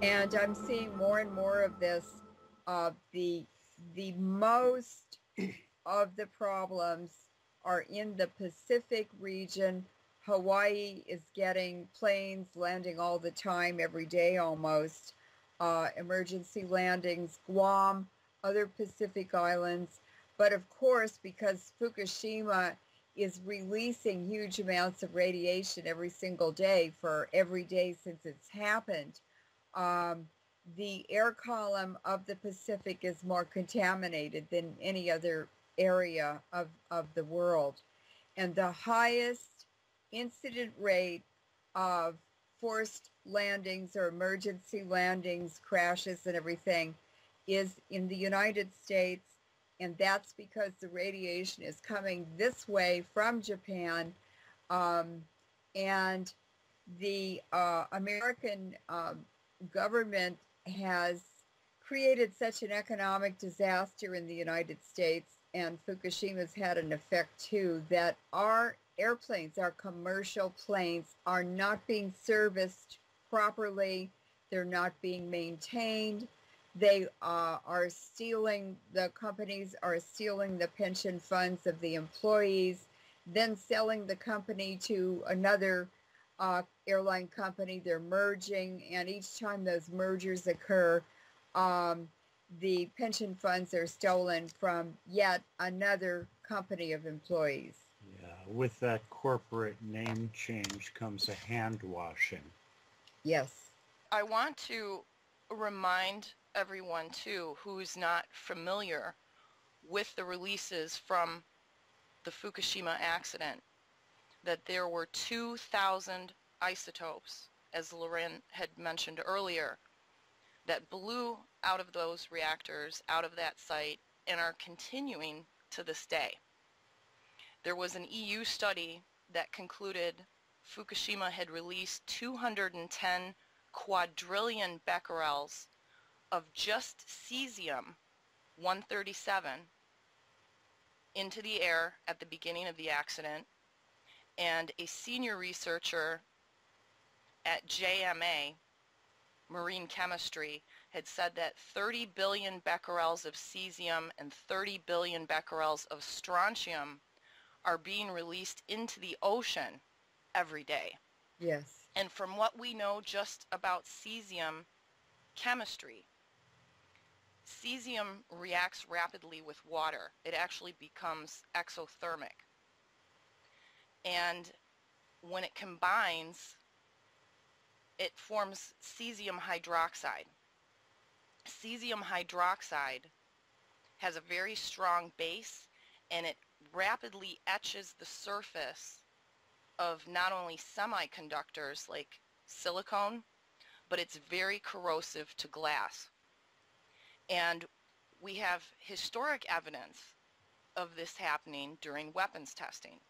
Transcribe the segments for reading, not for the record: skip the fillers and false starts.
And I'm seeing more and more of this. The most of the problems are in the Pacific region. Hawaii is getting planes landing all the time, every day almost, emergency landings, Guam, other Pacific islands. But of course, because Fukushima is releasing huge amounts of radiation every single day for every day since it's happened, um, the air column of the Pacific is more contaminated than any other area of the world. And the highest incident rate of forced landings or emergency landings, crashes, and everything is in the United States. And that's because the radiation is coming this way from Japan. And the American government has created such an economic disaster in the United States, and Fukushima's had an effect too, that our airplanes, our commercial planes, are not being serviced properly. They're not being maintained. They are stealing, the companies are stealing the pension funds of the employees, then selling the company to another airline company. They're merging, and each time those mergers occur, the pension funds are stolen from yet another company of employees. Yeah, with that corporate name change comes a hand washing. Yes. I want to remind everyone, too, who's not familiar with the releases from the Fukushima accident, that there were 2,000 isotopes, as Loren had mentioned earlier, that blew out of those reactors, out of that site, and are continuing to this day. There was an EU study that concluded Fukushima had released 210 quadrillion becquerels of just cesium-137 into the air at the beginning of the accident, and a senior researcher at JMA, Marine Chemistry, had said that 30 billion becquerels of cesium and 30 billion becquerels of strontium are being released into the ocean every day. Yes. And from what we know just about cesium chemistry, cesium reacts rapidly with water. It actually becomes exothermic. And when it combines, it forms cesium hydroxide. Cesium hydroxide has a very strong base, and it rapidly etches the surface of not only semiconductors like silicone, but it's very corrosive to glass. And we have historic evidence of this happening during weapons testing.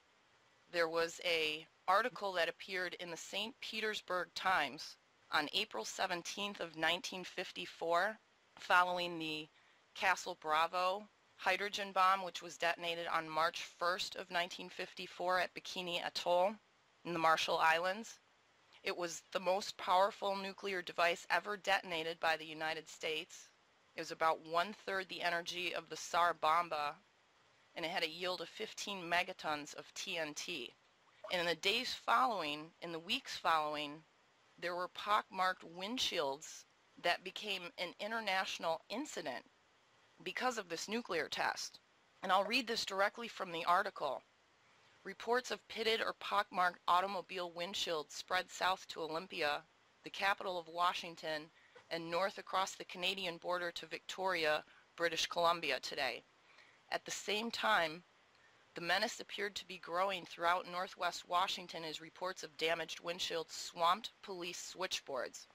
There was an article that appeared in the St. Petersburg Times on April 17th of 1954, following the Castle Bravo hydrogen bomb, which was detonated on March 1st of 1954 at Bikini Atoll in the Marshall Islands. It was the most powerful nuclear device ever detonated by the United States. It was about 1/3 the energy of the Tsar Bomba, and it had a yield of 15 megatons of TNT. And in the days following, in the weeks following, there were pockmarked windshields that became an international incident because of this nuclear test. And I'll read this directly from the article. Reports of pitted or pockmarked automobile windshields spread south to Olympia, the capital of Washington, and north across the Canadian border to Victoria, British Columbia today. At the same time, the menace appeared to be growing throughout northwest Washington as reports of damaged windshields swamped police switchboards.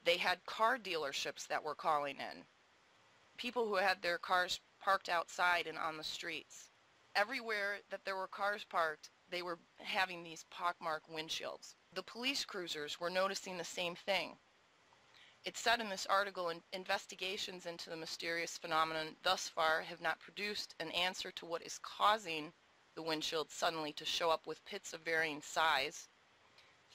They had car dealerships that were calling in. People who had their cars parked outside and on the streets. Everywhere that there were cars parked, they were having these pockmarked windshields. The police cruisers were noticing the same thing. It said in this article, investigations into the mysterious phenomenon thus far have not produced an answer to what is causing the windshield suddenly to show up with pits of varying size.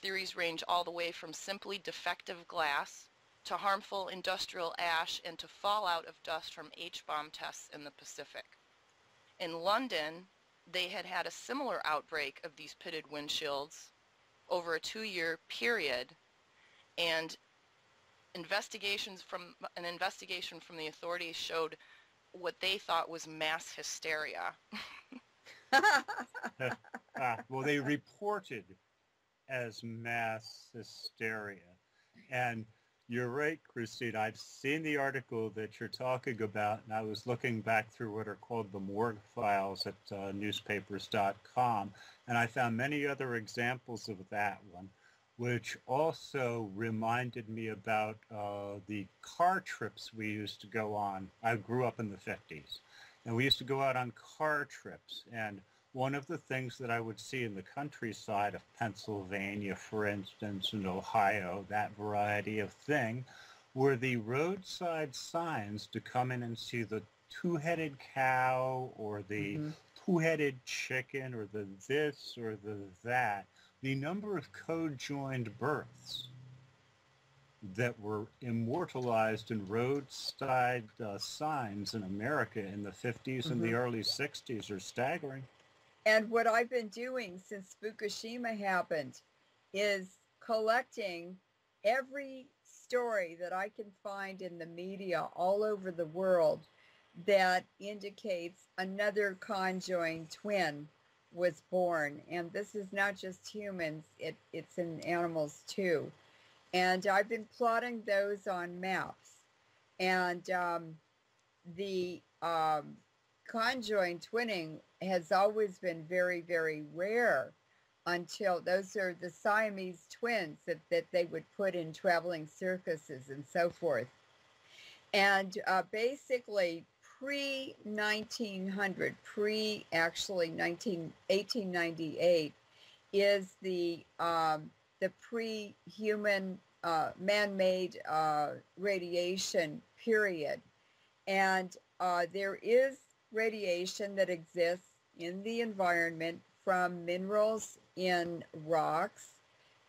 Theories range all the way from simply defective glass to harmful industrial ash and to fallout of dust from H-bomb tests in the Pacific. In London, they had had a similar outbreak of these pitted windshields over a 2-year period, and an investigation from the authorities showed what they thought was mass hysteria. Well, they reported as mass hysteria. And you're right, Christine. I've seen the article that you're talking about, and I was looking back through what are called the morgue files at newspapers.com, and I found many other examples of that one, which also reminded me about the car trips we used to go on. I grew up in the 50s, and we used to go out on car trips, and one of the things that I would see in the countryside of Pennsylvania, for instance, and Ohio, that variety of thing, were the roadside signs to come in and see the two-headed cow or the two-headed chicken or the this or the that, the number of co-joined births that were immortalized in roadside signs in America in the 50s and the early 60s are staggering. And what I've been doing since Fukushima happened is collecting every story that I can find in the media all over the world that indicates another conjoined twin was born. And this is not just humans, it's in animals too. And I've been plotting those on maps. And the conjoined twinning has always been very, very rare until those are the Siamese twins that they would put in traveling circuses and so forth. And basically pre-1900, actually 1898 is the pre-human man-made radiation period. And there is radiation that exists in the environment from minerals in rocks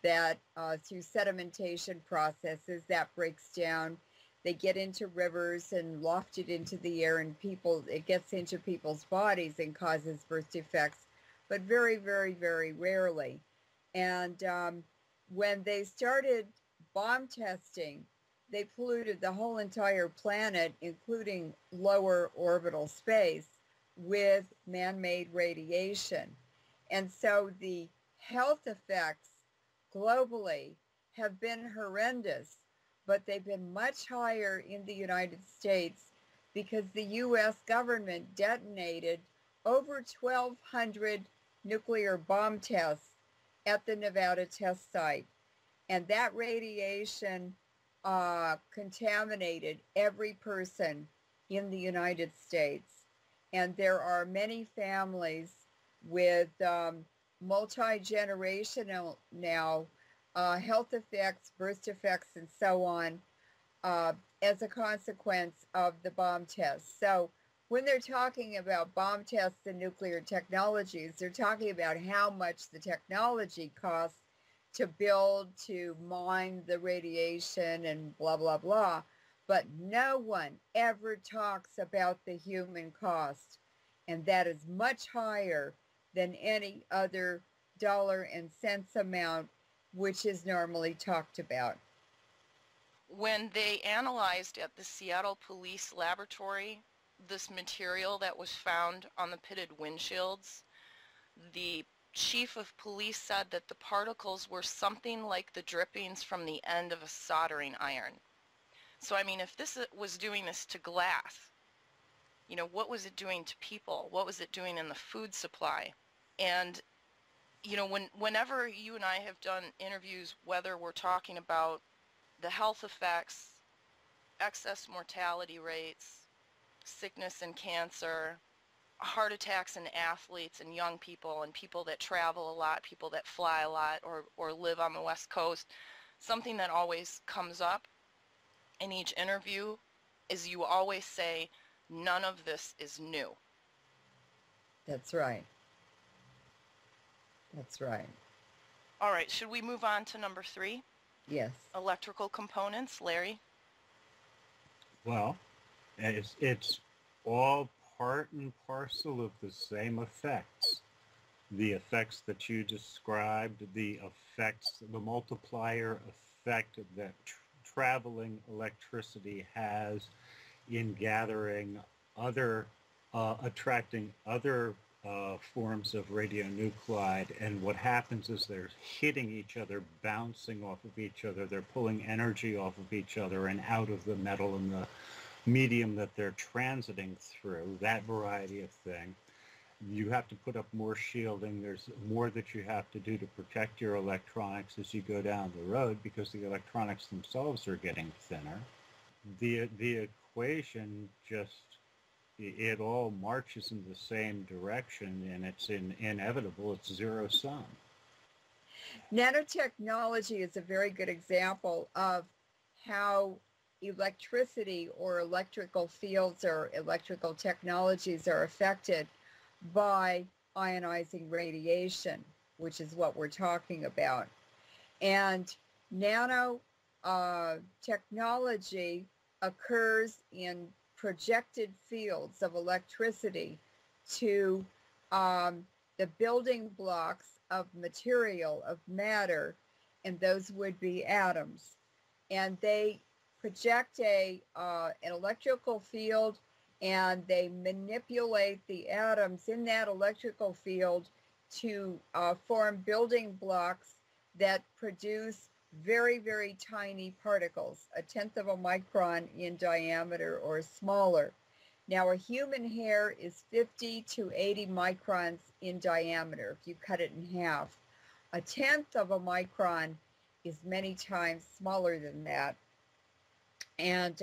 that through sedimentation processes that breaks down. They get into rivers and lofted into the air, and it gets into people's bodies and causes birth defects, but very, very, very rarely. And when they started bomb testing, they polluted the whole entire planet, including lower orbital space, with man-made radiation. And so the health effects globally have been horrendous, but they've been much higher in the United States because the U.S. government detonated over 1,200 nuclear bomb tests at the Nevada test site. And that radiation contaminated every person in the United States. And there are many families with multi-generational now health effects, birth defects, and so on as a consequence of the bomb tests. So when they're talking about bomb tests and nuclear technologies, they're talking about how much the technology costs to build, to mine the radiation and blah, blah, blah. But no one ever talks about the human cost. And that is much higher than any other dollar and cents amount which is normally talked about. When they analyzed at the Seattle Police Laboratory this material that was found on the pitted windshields, the chief of police said that the particles were something like the drippings from the end of a soldering iron. So, I mean, if this was doing this to glass, you know, what was it doing to people? What was it doing in the food supply? And, you know, whenever you and I have done interviews, whether we're talking about the health effects, excess mortality rates, sickness and cancer, heart attacks in athletes and young people and people that travel a lot, people that fly a lot or live on the West Coast, something that always comes up in each interview is you always say, none of this is new. That's right. That's right. All right, should we move on to number 3? Yes. electrical components, Larry? Well, it's all part and parcel of the same effects. The effects that you described, the effects, the multiplier effect that traveling electricity has in gathering other, attracting other forms of radionuclide. And what happens is they're hitting each other, bouncing off of each other. They're pulling energy off of each other and out of the metal and the medium that they're transiting through, that variety of thing. You have to put up more shielding. There's more that you have to do to protect your electronics as you go down the road because the electronics themselves are getting thinner. The equation just, it all marches in the same direction, and it's inevitable. It's zero sum. Nanotechnology is a very good example of how electricity or electrical fields or electrical technologies are affected by ionizing radiation, which is what we're talking about. And nanotechnology occurs in projected fields of electricity to the building blocks of material, of matter, and those would be atoms. And they project an electrical field, and they manipulate the atoms in that electrical field to form building blocks that produce very, very tiny particles, a tenth of a micron in diameter or smaller. Now, a human hair is 50 to 80 microns in diameter if you cut it in half. A tenth of a micron is many times smaller than that. And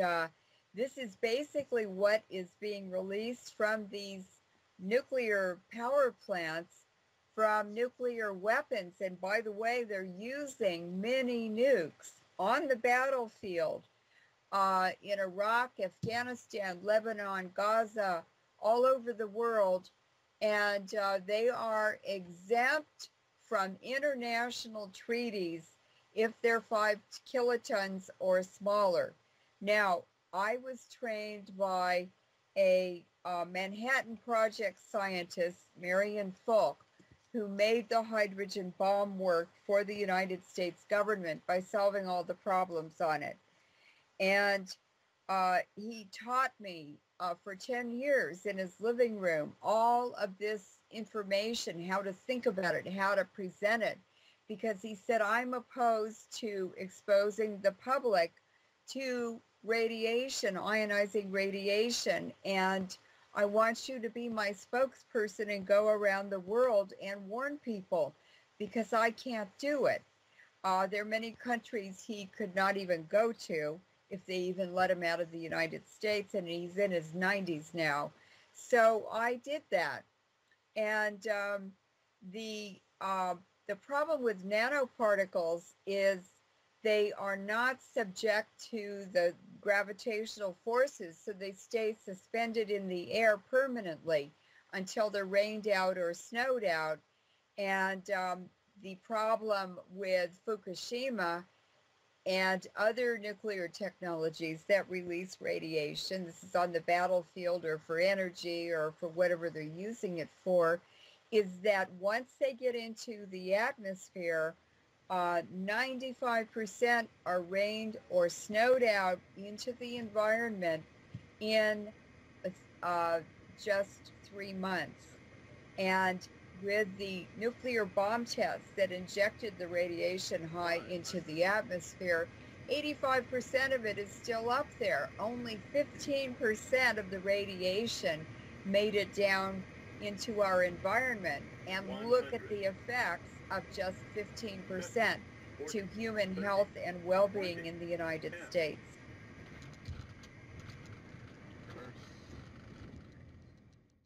this is basically what is being released from these nuclear power plants from nuclear weapons. And by the way, they're using mini nukes on the battlefield in Iraq, Afghanistan, Lebanon, Gaza, all over the world. And they are exempt from international treaties if they're 5 kilotons or smaller. Now, I was trained by a Manhattan Project scientist, Marian Falk, who made the hydrogen bomb work for the United States government by solving all the problems on it. And he taught me for 10 years in his living room all of this information, how to think about it, how to present it, because he said, I'm opposed to exposing the public to radiation, ionizing radiation, and I want you to be my spokesperson and go around the world and warn people, because I can't do it. There are many countries he could not even go to if they even let him out of the United States, and he's in his 90s now. So I did that. And the problem with nanoparticles is they are not subject to the gravitational forces, so they stay suspended in the air permanently until they're rained out or snowed out. And the problem with Fukushima and other nuclear technologies that release radiation, this is on the battlefield or for energy or for whatever they're using it for, is that once they get into the atmosphere, 95% are rained or snowed out into the environment in just 3 months. And with the nuclear bomb tests that injected the radiation high into the atmosphere, 85% of it is still up there. Only 15% of the radiation made it down into our environment. And look at the effects of just 15% to human health and well-being in the United States.